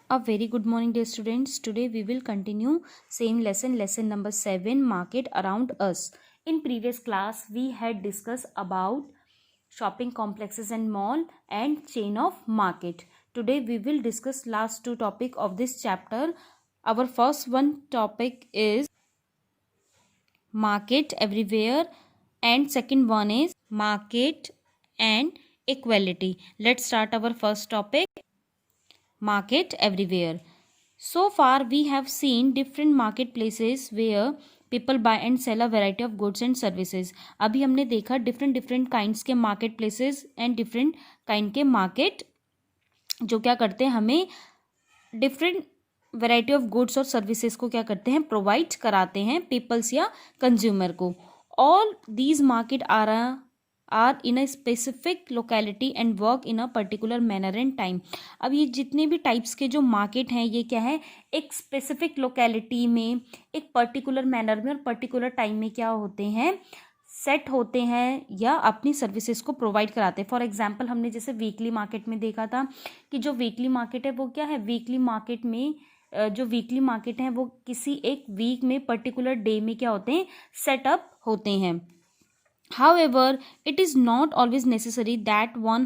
A very good morning, dear students. Today we will continue same lesson number 7, market around us. In previous class we had discussed about shopping complexes and mall and chain of market. Today we will discuss last two topic of this chapter. Our first one topic is market everywhere and second one is market and equality. Let's start our first topic, market everywhere. So far we have seen different marketplaces where people buy and sell a variety of goods and services. अभी हमने देखा different kinds के marketplaces and different kind के market जो क्या करते हैं, हमें different variety of goods और services को क्या करते हैं, provide कराते हैं peoples या consumer को. All these market are in a specific locality and work in a particular manner and time. अब ये जितने भी टाइप्स के जो मार्केट हैं ये क्या है, एक स्पेसिफिक लोकेलिटी में, एक पर्टिकुलर मैनर में और पर्टिकुलर टाइम में क्या होते हैं, सेट होते हैं या अपनी सर्विसेज को प्रोवाइड कराते हैं. फॉर एग्जांपल हमने जैसे वीकली मार्केट में देखा था कि जो वीकली मार्केट है वो क्या है, वीकली मार्केट में जो वीकली मार्केट है वो किसी एक वीक में पर्टिकुलर डे में क्या होते हैं, सेटअप होते हैं. However, it is not always necessary that one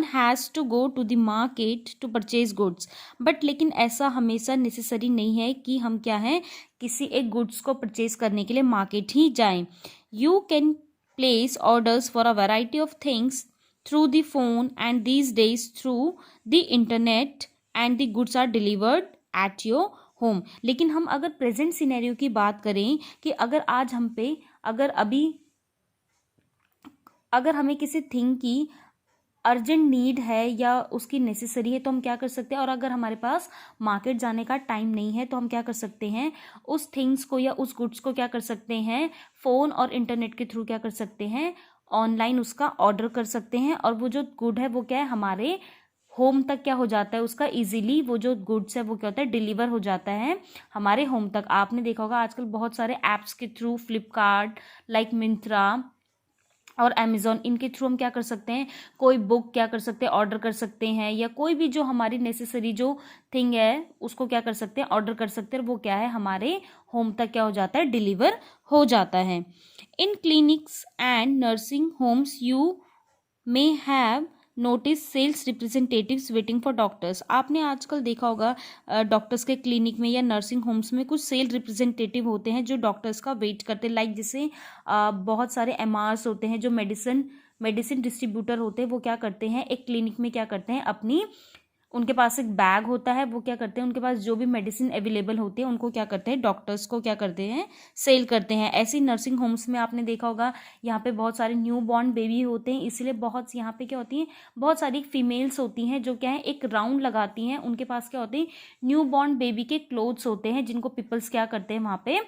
has to go to the market to purchase goods. But लेकिन ऐसा हमेशा नेसेसरी नहीं है कि हम क्या है, किसी एक गुड्स को परचेज करने के लिए मार्केट ही जाएं. You can place orders for a variety of things through the phone and these days through the internet and the goods are delivered at your home. लेकिन हम अगर प्रेजेंट सिनेरियो की बात करें कि अगर आज हम पे अगर हमें किसी थिंग की अर्जेंट नीड है या उसकी नेसेसरी है तो हम क्या कर सकते हैं, और अगर हमारे पास मार्केट जाने का टाइम नहीं है तो हम क्या कर सकते हैं, उस थिंग्स को या उस गुड्स को क्या कर सकते हैं, फ़ोन और इंटरनेट के थ्रू क्या कर सकते हैं, ऑनलाइन उसका ऑर्डर कर सकते हैं. और वो जो गुड है वो क्या है, हमारे होम तक क्या हो जाता है, उसका इजीली वो जो गुड्स है वो क्या होता है, डिलीवर हो जाता है हमारे होम तक. आपने देखा होगा आजकल बहुत सारे ऐप्स के थ्रू, फ्लिपकार्ट, लाइक मिंत्रा और अमेज़ॉन, इनके थ्रू हम क्या कर सकते हैं, कोई बुक क्या कर सकते हैं, ऑर्डर कर सकते हैं, या कोई भी जो हमारी नेसेसरी जो थिंग है उसको क्या कर सकते हैं, ऑर्डर कर सकते हैं. वो क्या है, हमारे होम तक क्या हो जाता है, डिलीवर हो जाता है. In clinics and nursing homes you may have notice sales representatives waiting for doctors. आपने आजकल देखा होगा डॉक्टर्स के क्लिनिक में या नर्सिंग होम्स में कुछ सेल रिप्रेजेंटेटिव होते हैं जो डॉक्टर्स का वेट करते हैं. लाइक जैसे बहुत सारे एमआरस होते हैं जो मेडिसिन डिस्ट्रीब्यूटर होते हैं, वो क्या करते हैं, एक क्लिनिक में क्या करते हैं, अपनी उनके पास एक बैग होता है, वो क्या करते हैं, उनके पास जो भी मेडिसिन अवेलेबल होती है उनको क्या करते हैं, डॉक्टर्स को क्या करते हैं, सेल करते हैं. ऐसी नर्सिंग होम्स में आपने देखा होगा यहाँ पे बहुत सारे न्यू बॉर्न बेबी होते हैं, इसलिए बहुत यहाँ पे क्या होती हैं, बहुत सारी फीमेल्स होती हैं जो क्या है, एक राउंड लगाती हैं. उनके पास क्या होते हैं, न्यू बॉर्न बेबी के क्लोथ्स होते हैं जिनको पीपल्स क्या करते हैं, वहाँ पे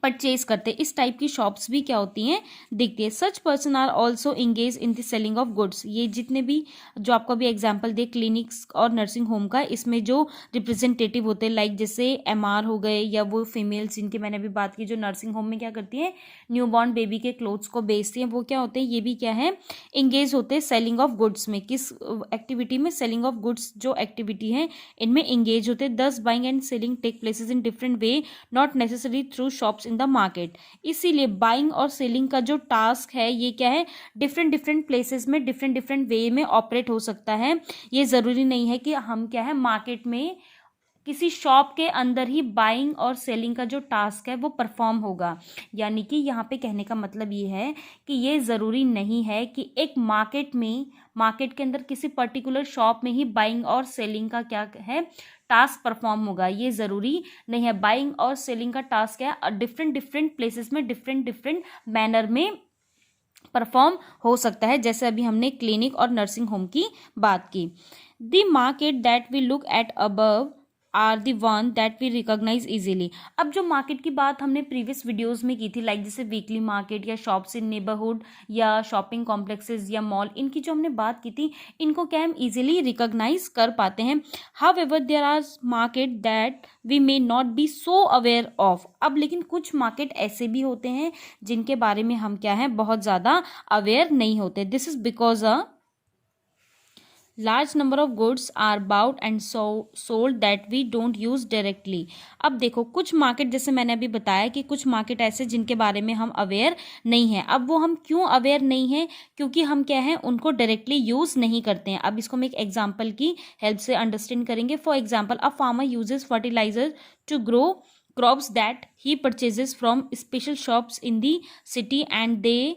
परचेज करते. इस टाइप की शॉप्स भी क्या होती हैं, दिखती है. Such person are also engage in the selling of goods. ये जितने भी जो आपको भी एग्जांपल दे क्लिनिक्स और नर्सिंग होम का, इसमें जो रिप्रेजेंटेटिव होते हैं, लाइक जैसे एमआर हो गए या वो फीमेल्स जिनकी मैंने अभी बात की, जो नर्सिंग होम में क्या करती हैं, न्यू बॉर्न बेबी के क्लोथ्स को बेचती हैं, वो क्या होते हैं, ये भी क्या है, इंगेज होते हैं सेलिंग ऑफ गुड्स में. किस एक्टिविटी में, सेलिंग ऑफ गुड्स जो एक्टिविटी है इनमें इंगेज होते हैं. Thus buying and selling take places in different way, not necessary through shops in the market. इसीलिए बाइंग और सेलिंग का जो टास्क है ये क्या है, डिफरेंट प्लेसेस में डिफरेंट वे में ऑपरेट हो सकता है. ये जरूरी नहीं है कि हम क्या है, मार्केट में किसी शॉप के अंदर ही बाइंग और सेलिंग का जो टास्क है वो परफॉर्म होगा. यानी कि यहाँ पे कहने का मतलब ये है कि ये ज़रूरी नहीं है कि एक मार्केट के अंदर किसी पर्टिकुलर शॉप में ही बाइंग और सेलिंग का क्या है, टास्क परफॉर्म होगा. ये ज़रूरी नहीं है. बाइंग और सेलिंग का टास्क है डिफरेंट प्लेसेस में डिफरेंट मैनर में परफॉर्म हो सकता है. जैसे अभी हमने क्लिनिक और नर्सिंग होम की बात की. The market that we look at above are the one that we recognise easily. अब जो मार्केट की बात हमने प्रीवियस वीडियोस में की थी, लाइक जैसे वीकली मार्केट या शॉप्स इन नेबरहुड या शॉपिंग कॉम्प्लेक्सेस या मॉल, इनकी जो हमने बात की थी, इनको क्या हम इजीली रिकॉग्नाइज कर पाते हैं. However there are market that we may not be so aware of. अब लेकिन कुछ मार्केट ऐसे भी होते हैं जिनके बारे में हम क्या है, बहुत ज़्यादा अवेयर नहीं होते. This is because large number of goods are bought and sold that we don't use directly. अब देखो कुछ मार्केट, जैसे मैंने अभी बताया कि कुछ मार्केट ऐसे जिनके बारे में हम अवेयर नहीं है। अब वो हम क्यों अवेयर नहीं है, क्योंकि हम क्या है उनको डायरेक्टली यूज नहीं करते हैं। अब इसको हम एक एग्जाम्पल की हेल्प से अंडरस्टैंड करेंगे। For example, a farmer uses fertiliser to grow crops that he purchases from special shops in the city and they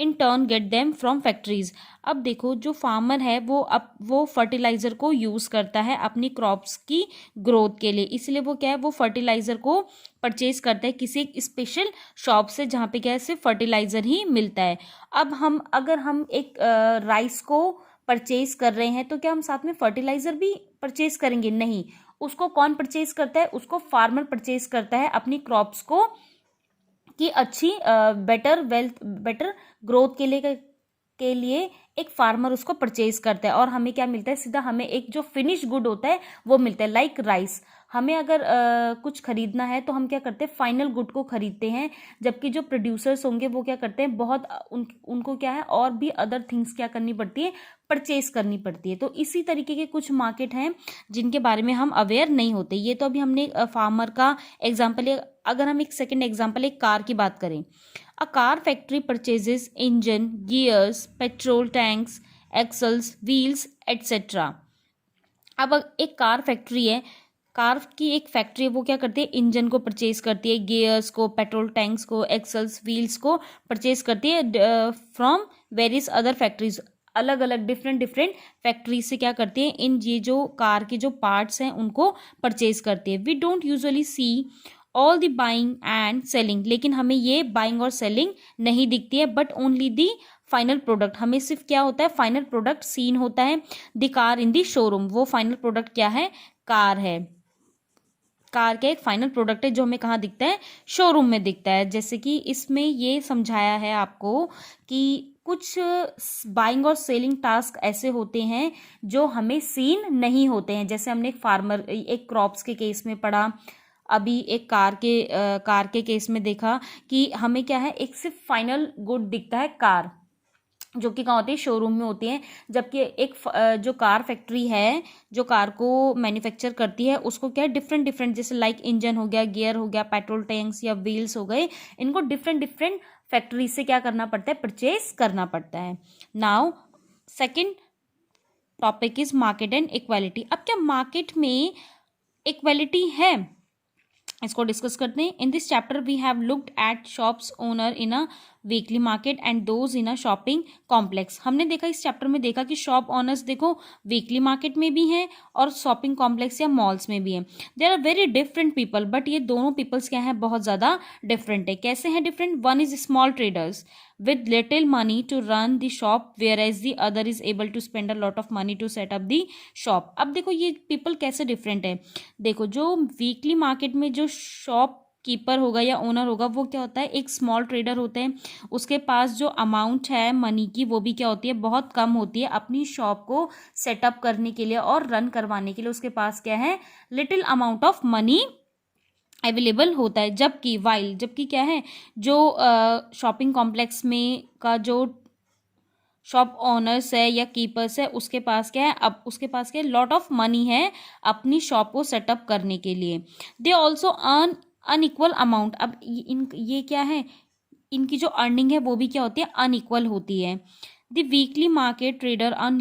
in turn get them from factories। अब देखो जो फार्मर है वो फर्टिलाइजर को use करता है अपनी क्रॉप्स की ग्रोथ के लिए, इसलिए वो क्या है वो फर्टिलाइजर को परचेज करता है किसी एक स्पेशल शॉप से जहाँ पे क्या है सिर्फ फर्टिलाइजर ही मिलता है। अब अगर हम एक राइस को परचेज कर रहे हैं तो क्या हम साथ में फर्टिलाइजर भी परचेज करेंगे? नहीं। उसको कौन परचेज करता है? उसको फार्मर परचेज करता है अपनी क्रॉप्स को कि अच्छी बेटर ग्रोथ के लिए एक फार्मर उसको परचेज करता है। और हमें क्या मिलता है? सीधा हमें एक जो फिनिश गुड होता है वो मिलता है। लाइक राइस, हमें अगर कुछ खरीदना है तो हम क्या करते हैं? फाइनल गुड को खरीदते हैं, जबकि जो प्रोड्यूसर्स होंगे वो क्या करते हैं? बहुत उनको क्या है और भी अदर थिंग्स क्या करनी पड़ती है? परचेज करनी पड़ती है। तो इसी तरीके के कुछ मार्केट हैं जिनके बारे में हम अवेयर नहीं होते। ये तो अभी हमने फार्मर का एग्जाम्पल है। अगर हम एक सेकेंड एग्जाम्पल एक कार की बात करें, a car factory purchases engine, gears, petrol tanks, axles, wheels etcetera. अब एक कार फैक्ट्री है, कार की एक फैक्ट्री है, वो क्या करती है? इंजन को परचेज करती है, गियर्स को, पेट्रोल टैंक्स को, एक्सल्स, व्हील्स को परचेज करती है फ्रॉम वेरियस अदर फैक्ट्रीज। अलग अलग डिफरेंट फैक्ट्री से क्या करती है? ये जो कार के जो पार्ट्स हैं उनको परचेज करती है। We don't usually see all the buying and selling, लेकिन हमें ये बाइंग और सेलिंग नहीं दिखती है, but only the final product. हमें सिर्फ क्या होता है? फाइनल प्रोडक्ट सीन होता है। The car in the showroom, वो फाइनल प्रोडक्ट क्या है? कार है। कार का एक फाइनल प्रोडक्ट है जो हमें कहाँ दिखता है? शोरूम में दिखता है। जैसे कि इसमें ये समझाया है आपको कि कुछ बाइंग और सेलिंग टास्क ऐसे होते हैं जो हमें सीन नहीं होते हैं। जैसे हमने एक क्रॉप्स के केस में पढ़ा, अभी एक कार के केस में देखा कि हमें क्या है? एक सिर्फ फाइनल गुड दिखता है कार, जो कि कहाँ होती है? शोरूम में होती है। जबकि जो कार फैक्ट्री है जो कार को मैन्युफैक्चर करती है उसको क्या है? डिफरेंट जैसे लाइक इंजन हो गया, गियर हो गया, पेट्रोल टैंक्स या व्हील्स हो गए, इनको डिफरेंट फैक्ट्री से क्या करना पड़ता है? परचेज करना पड़ता है। Now second topic is market and equality. अब क्या मार्केट में इक्वालिटी है? इसको डिस्कस करते हैं। In this chapter we have looked at shops owner in a weekly market and those in a shopping complex. हमने देखा इस चैप्टर में देखा कि शॉप ओनर्स देखो वीकली मार्केट में भी हैं और शॉपिंग कॉम्प्लेक्स या मॉल्स में भी हैं। There are very different people, but ये दोनों पीपल्स क्या हैं? बहुत ज़्यादा डिफरेंट है। कैसे हैं different? One is small traders with little money to run the shop, whereas the other is able to spend a lot of money to set up the shop। अब देखो ये पीपल कैसे डिफरेंट है। देखो जो वीकली मार्केट में जो shop keeper होगा या ओनर होगा वो क्या होता है? एक स्मॉल ट्रेडर होते हैं। उसके पास जो अमाउंट है मनी की वो भी क्या होती है? बहुत कम होती है। अपनी शॉप को सेटअप करने के लिए और रन करवाने के लिए उसके पास क्या है? Little amount of money available होता है। जबकि क्या है? जो शॉपिंग कॉम्प्लेक्स में का जो शॉप ओनर्स है या कीपर्स है उसके पास क्या है? अब उसके पास क्या है? लॉट ऑफ मनी है अपनी शॉप को सेटअप करने के लिए। They also earn unequal amount. अब ये क्या है? इनकी जो अर्निंग है वो भी क्या होती है? अनइक्वल होती है। The weekly market trader earn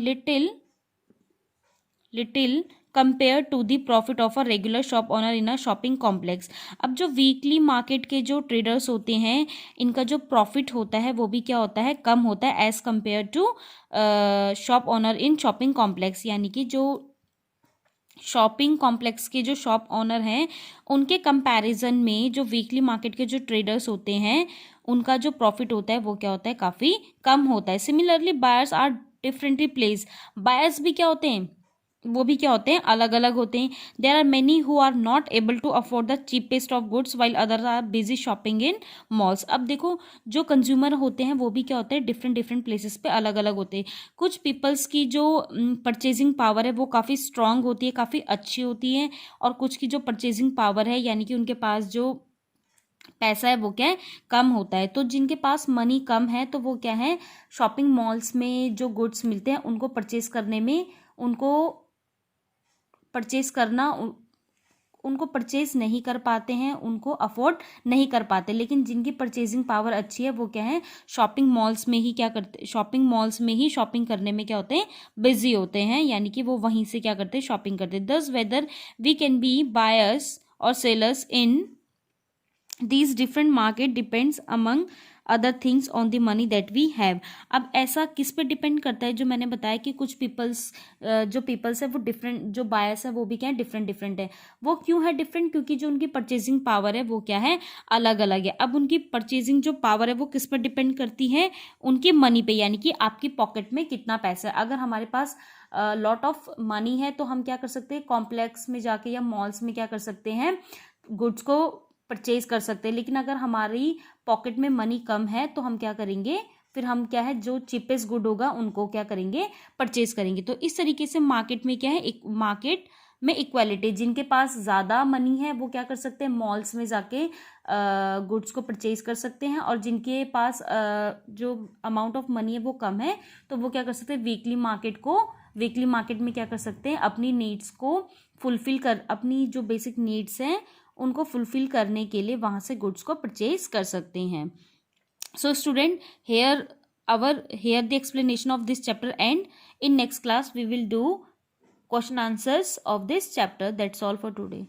little compare to the profit of a regular shop owner in a shopping complex. अब जो वीकली मार्केट के जो ट्रेडर्स होते हैं इनका जो प्रॉफिट होता है वो भी क्या होता है? कम होता है as compare to shop owner in shopping complex. यानी कि जो शॉपिंग कॉम्प्लेक्स के जो शॉप ओनर हैं उनके कंपैरिजन में जो वीकली मार्केट के जो ट्रेडर्स होते हैं उनका जो प्रॉफिट होता है वो क्या होता है? काफ़ी कम होता है। Similarly buyers are differently place. बायर्स भी क्या होते हैं? वो भी क्या होते हैं? अलग अलग होते हैं। There are many who are not able to afford the cheapest of goods while others are busy shopping in malls. अब देखो जो कंज्यूमर होते हैं वो भी क्या होते हैं? डिफरेंट प्लेसेस पे अलग अलग होते हैं। कुछ पीपल्स की जो परचेजिंग पावर है वो काफ़ी स्ट्रांग होती है, काफ़ी अच्छी होती है, और कुछ की जो परचेजिंग पावर है यानी कि उनके पास जो पैसा है वो क्या है? कम होता है। तो जिनके पास मनी कम है तो वो क्या है? शॉपिंग मॉल्स में जो गुड्स मिलते हैं उनको परचेज करने में उनको परचेज करना, उनको परचेज नहीं कर पाते हैं, उनको अफोर्ड नहीं कर पाते। लेकिन जिनकी परचेजिंग पावर अच्छी है वो क्या है, शॉपिंग मॉल्स में ही क्या करते, शॉपिंग मॉल्स में ही शॉपिंग करने में क्या होते हैं, बिजी होते हैं, यानी कि वो वहीं से क्या करते हैं, शॉपिंग करते हैं। दस whether we can be buyers और sellers in these different market depends among other things on the money that we have। अब ऐसा किस पे डिपेंड करता है, जो मैंने बताया कि कुछ जो पीपल्स है वो डिफरेंट, जो बायर्स है वो भी क्या है, डिफरेंट डिफरेंट है। वो क्यों है डिफरेंट, क्योंकि जो उनकी परचेजिंग पावर है वो क्या है, अलग अलग है। अब उनकी परचेजिंग जो पावर है वो किस पर डिपेंड करती है, उनके मनी पे, यानी कि आपकी पॉकेट में कितना पैसा है। अगर हमारे पास लॉट ऑफ मनी है तो हम क्या कर सकते हैं, कॉम्प्लेक्स में जाके या मॉल्स में क्या कर सकते हैं, गुड्स को परचेज कर सकते हैं। लेकिन अगर हमारी पॉकेट में मनी कम है तो हम क्या करेंगे, फिर हम क्या है, जो चीपेस्ट गुड होगा उनको क्या करेंगे, परचेज करेंगे। तो इस तरीके से मार्केट में क्या है, एक मार्केट में इक्वालिटी, जिनके पास ज़्यादा मनी है वो क्या कर सकते हैं, मॉल्स में जाके गुड्स को परचेज कर सकते हैं, और जिनके पास जो अमाउंट ऑफ मनी है वो कम है तो वो क्या कर सकते हैं, वीकली मार्केट में क्या कर सकते हैं, अपनी नीड्स को फुलफिल कर, अपनी जो बेसिक नीड्स हैं उनको फुलफिल करने के लिए वहाँ से गुड्स को परचेज कर सकते हैं। So student, here the explanation of this chapter and in next class we will do question answers of this chapter. That's all for today.